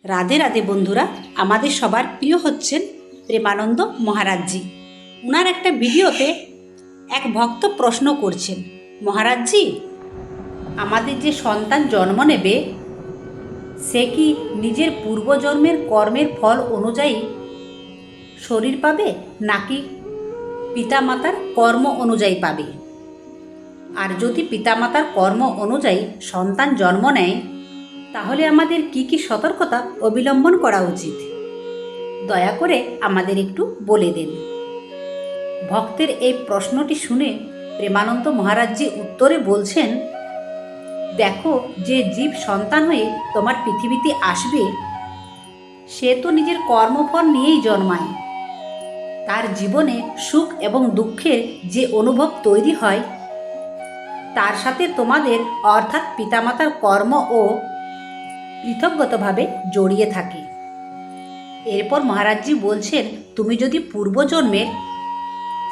রাধে রাধে বন্ধুরা, আমাদের সবার প্রিয় হচ্ছেন প্রেমানন্দ মহারাজজি। ওনার একটা ভিডিওতে এক ভক্ত প্রশ্ন করছেন, মহারাজজি, আমাদের যে সন্তান জন্ম নেবে সে কি নিজের পূর্বজন্মের কর্মের ফল অনুযায়ী শরীর পাবে নাকি পিতামাতার কর্ম অনুযায়ী পাবে? আর যদি পিতামাতার কর্ম অনুযায়ী সন্তান জন্ম নেয় তাহলে আমাদের কি কি সতর্কতা অবলম্বন করা উচিত? দয়া করে আমাদের একটু বলে দিন। ভক্তের এই প্রশ্নটি শুনে প্রেমানন্দ মহারাজজি উত্তরে বলছেন, দেখো, যে জীব সন্তান হয়ে তোমার পৃথিবীতে আসবে সে তো নিজের কর্মফল নিয়েই জন্মায়। তার জীবনে সুখ এবং দুঃখের যে অনুভব তৈরি হয় তার সাথে তোমাদের অর্থাৎ পিতামাতার কর্ম ও পৃথকগতভাবে জড়িয়ে থাকে। এরপর মহারাজজি বলছেন, তুমি যদি পূর্বজন্মের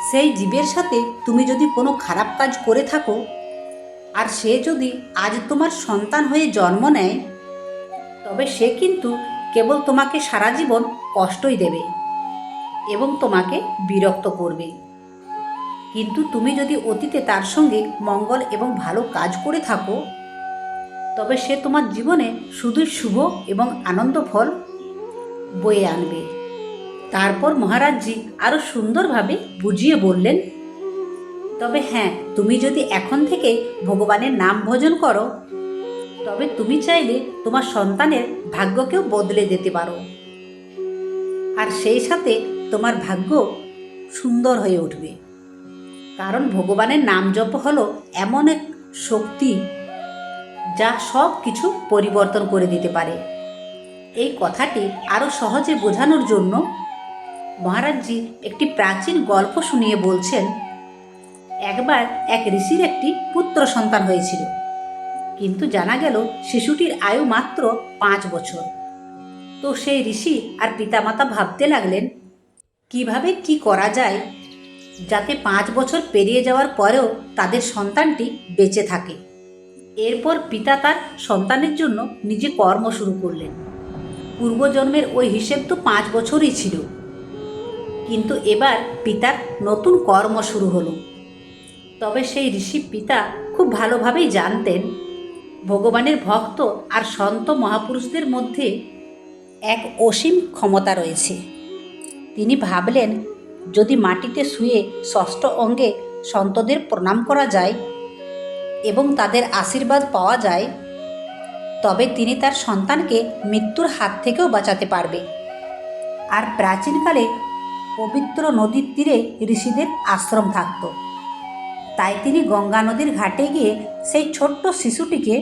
সেই জীবের সাথে তুমি যদি কোনো খারাপ কাজ করে থাকো আর সে যদি আজ তোমার সন্তান হয়ে জন্ম নেয় তবে সে কিন্তু কেবল তোমাকে সারা জীবন কষ্টই দেবে এবং তোমাকে বিরক্ত করবে। কিন্তু তুমি যদি অতীতে তার সঙ্গে মঙ্গল এবং ভালো কাজ করে থাকো তবে সে তোমার জীবনে শুধুই শুভ এবং আনন্দ ফল বয়ে আনবে। তারপর মহারাজজি আরও সুন্দরভাবে বুঝিয়ে বললেন, তবে হ্যাঁ, তুমি যদি এখন থেকে ভগবানের নাম ভজন করো তবে তুমি চাইলে তোমার সন্তানের ভাগ্যকেও বদলে দিতে পারো, আর সেই সাথে তোমার ভাগ্য সুন্দর হয়ে উঠবে। কারণ ভগবানের নাম জপ হলো এমন এক শক্তি যা সব কিছু পরিবর্তন করে দিতে পারে। এই কথাটি আরও সহজে বোঝানোর জন্য মহারাজজি একটি প্রাচীন গল্প শুনিয়ে বলছেন, একবার এক ঋষির একটি পুত্র সন্তান হয়েছিল, কিন্তু জানা গেল শিশুটির আয়ু মাত্র 5 বছর। তো সেই ঋষি আর পিতামাতা ভাবতে লাগলেন কিভাবে কি করা যায় যাতে 5 বছর পেরিয়ে যাওয়ার পরেও তাদের সন্তানটি বেঁচে থাকে। এরপর পিতা তার সন্তানের জন্য নিজে কর্ম শুরু করলেন। পূর্বজন্মের ওই হিসেব তো 5 বছরই ছিল, কিন্তু এবার পিতার নতুন কর্ম শুরু হলো। তবে সেই ঋষি পিতা খুব ভালোভাবেই জানতেন ভগবানের ভক্ত আর সন্ত মহাপুরুষদের মধ্যে এক অসীম ক্ষমতা রয়েছে। তিনি ভাবলেন, যদি মাটিতে শুয়ে ষষ্ঠ অঙ্গে সন্তদের প্রণাম করা যায় এবং তাদের আশীর্বাদ পাওয়া যায় তবে তিনি তার সন্তানকে মৃত্যুর হাত থেকেও বাঁচাতে পারবে। আর প্রাচীনকালে পবিত্র নদীর তীরে ঋষিদের আশ্রম থাকত, তাই তিনি গঙ্গা নদীর ঘাটে গিয়ে সেই ছোট্ট শিশুটিকে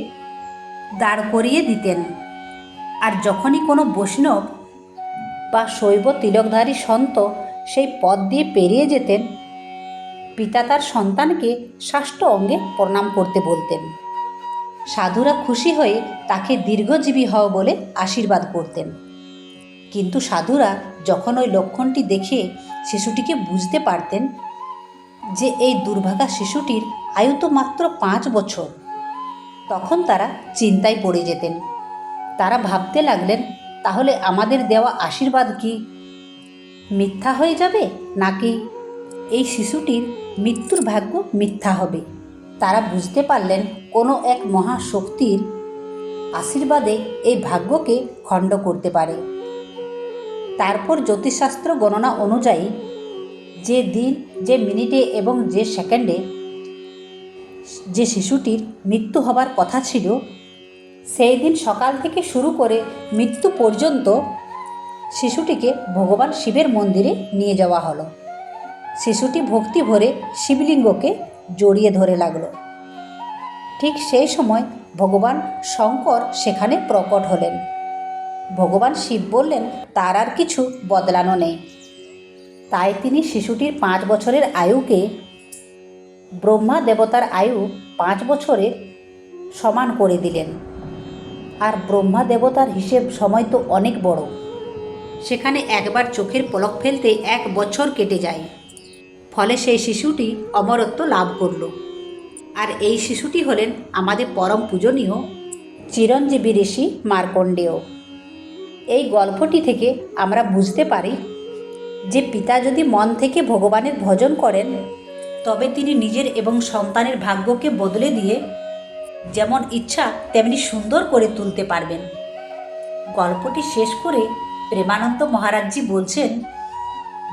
দাঁড় করিয়ে দিতেন। আর যখনই কোনো বৈষ্ণব বা শৈব তিলকধারী সন্ত সেই পথ দিয়ে পেরিয়ে যেতেন পিতা তার সন্তানকে ষষ্ঠ অঙ্গে প্রণাম করতে বলতেন। সাধুরা খুশি হয়ে তাকে দীর্ঘজীবী হও বলে আশীর্বাদ করতেন। কিন্তু সাধুরা যখন ওই লক্ষণটি দেখে শিশুটিকে বুঝতে পারতেন যে এই দুর্ভাগা শিশুটির আয়ু তো মাত্র 5 বছর, তখন তারা চিন্তায় পড়ে যেতেন। তারা ভাবতে লাগলেন, তাহলে আমাদের দেওয়া আশীর্বাদ কি মিথ্যা হয়ে যাবে নাকি এই শিশুটির মৃত্যুর ভাগ্য মিথ্যা হবে? তারা বুঝতে পারলেন কোনো এক মহাশক্তির আশীর্বাদে এই ভাগ্যকে খণ্ড করতে পারে। তারপর জ্যোতিষশাস্ত্র গণনা অনুযায়ী যে দিন, যে মিনিটে এবং যে সেকেন্ডে যে শিশুটির মৃত্যু হবার কথা ছিল সেই দিন সকাল থেকে শুরু করে মৃত্যু পর্যন্ত শিশুটিকে ভগবান শিবের মন্দিরে নিয়ে যাওয়া হলো। শিশুটি ভক্তি ভরে শিবলিঙ্গকে জড়িয়ে ধরে লাগলো। ঠিক সেই সময় ভগবান শঙ্কর সেখানে প্রকট হলেন। ভগবান শিব বললেন তার আর কিছু বদলানো নেই, তাই তিনি শিশুটির 5 বছরের আয়ুকে ব্রহ্মা দেবতার আয়ু 5 বছরের সমান করে দিলেন। আর ব্রহ্মা দেবতার হিসেব সময় তো অনেক বড়, সেখানে একবার চোখের পলক ফেলতে 1 বছর কেটে যায়। ফলে সেই শিশুটি অমরত্ব লাভ করল। আর এই শিশুটি হলেন আমাদের পরম পূজনীয় চিরঞ্জীবী ঋষি মার্কণ্ডেয়। এই গল্পটি থেকে আমরা বুঝতে পারি যে পিতা যদি মন থেকে ভগবানের ভজন করেন তবে তিনি নিজের এবং সন্তানের ভাগ্যকে বদলে দিয়ে যেমন ইচ্ছা তেমনি সুন্দর করে তুলতে পারবেন। গল্পটি শেষ করে প্রেমানন্দ মহারাজজি বলছেন,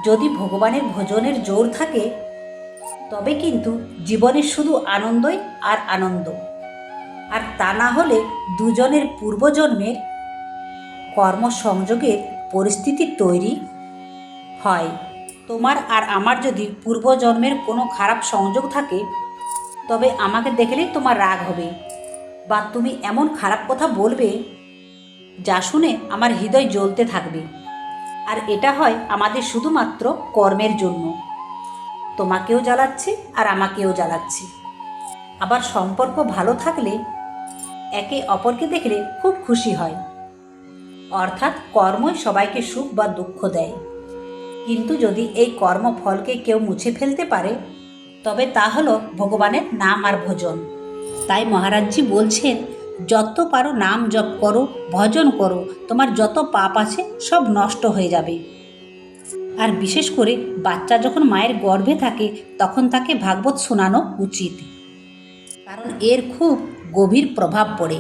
যদি ভগবানের ভজনের জোর থাকে তবে কিন্তু জীবনে শুধু আনন্দই আর আনন্দ, আর তা না হলে দুজনের পূর্বজন্মের কর্মসংযোগের পরিস্থিতি তৈরি হয়। তোমার আর আমার যদি পূর্বজন্মের কোনো খারাপ সংযোগ থাকে তবে আমাকে দেখলেই তোমার রাগ হবে বা তুমি এমন খারাপ কথা বলবে যা শুনে আমার হৃদয় জ্বলতে থাকবে। আর এটা হয় আমাদের শুধুমাত্র কর্মের জন্য, তোমাকেও জ্বালাচ্ছে আর আমাকেও জ্বালাচ্ছে। আবার সম্পর্ক ভালো থাকলে একে অপরকে দেখলে খুব খুশি হয়, অর্থাৎ কর্মই সবাইকে সুখ বা দুঃখ দেয়। কিন্তু যদি এই কর্মফলকে কেউ মুছে ফেলতে পারে তবে তা হলো ভগবানের নাম আর ভজন। তাই মহারাজজি বলছেন, যত পারো নাম জপ করো, ভজন করো, তোমার যত পাপ আছে সব নষ্ট হয়ে যাবে। আর বিশেষ করে বাচ্চা যখন মায়ের গর্ভে থাকে তখন তাকে ভাগবত শোনানো উচিত, কারণ এর খুব গভীর প্রভাব পড়ে।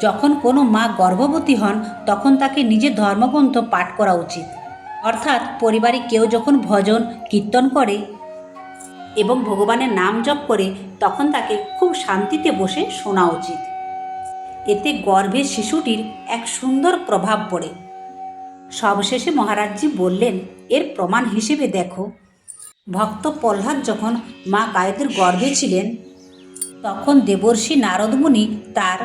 যখন কোনো মা গর্ভবতী হন তখন তাকে নিজের ধর্মগ্রন্থ পাঠ করা উচিত, অর্থাৎ পরিবারে কেউ যখন ভজন কীর্তন করে এবং ভগবানের নাম জপ করে তখন তাকে খুব শান্তিতে বসে শোনা উচিত। এতে গর্ভের শিশুটির এক সুন্দর প্রভাব পড়ে। সবশেষে মহারাজজি বললেন, এর প্রমাণ হিসেবে দেখো, ভক্ত প্রহ্লাদ যখন মা গায়ত্রীর গর্ভে ছিলেন তখন দেবর্ষি নারদ মুনি তার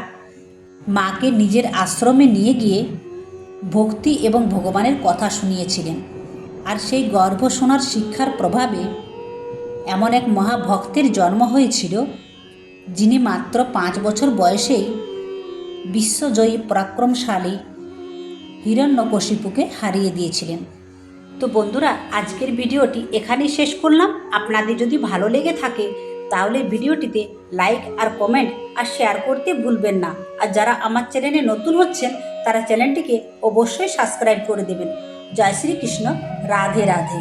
মাকে নিজের আশ্রমে নিয়ে গিয়ে ভক্তি এবং ভগবানের কথা শুনিয়েছিলেন। আর সেই গর্ভ শোনার শিক্ষার প্রভাবে এমন এক মহাভক্তের জন্ম হয়েছিল যিনি মাত্র 5 বছর বয়সেই বিশ্বজয়ী পরাক্রমশালী হিরণ্যকশিপুকে হারিয়ে দিয়েছিলেন। তো বন্ধুরা, আজকের ভিডিওটি এখানেই শেষ করলাম। আপনাদের যদি ভালো লেগে থাকে তাহলে ভিডিওটিতে লাইক আর কমেন্ট আর শেয়ার করতে ভুলবেন না। আর যারা আমার চ্যানেলে নতুন হচ্ছেন তারা চ্যানেলটিকে অবশ্যই সাবস্ক্রাইব করে দেবেন। জয় শ্রীকৃষ্ণ, রাধে রাধে।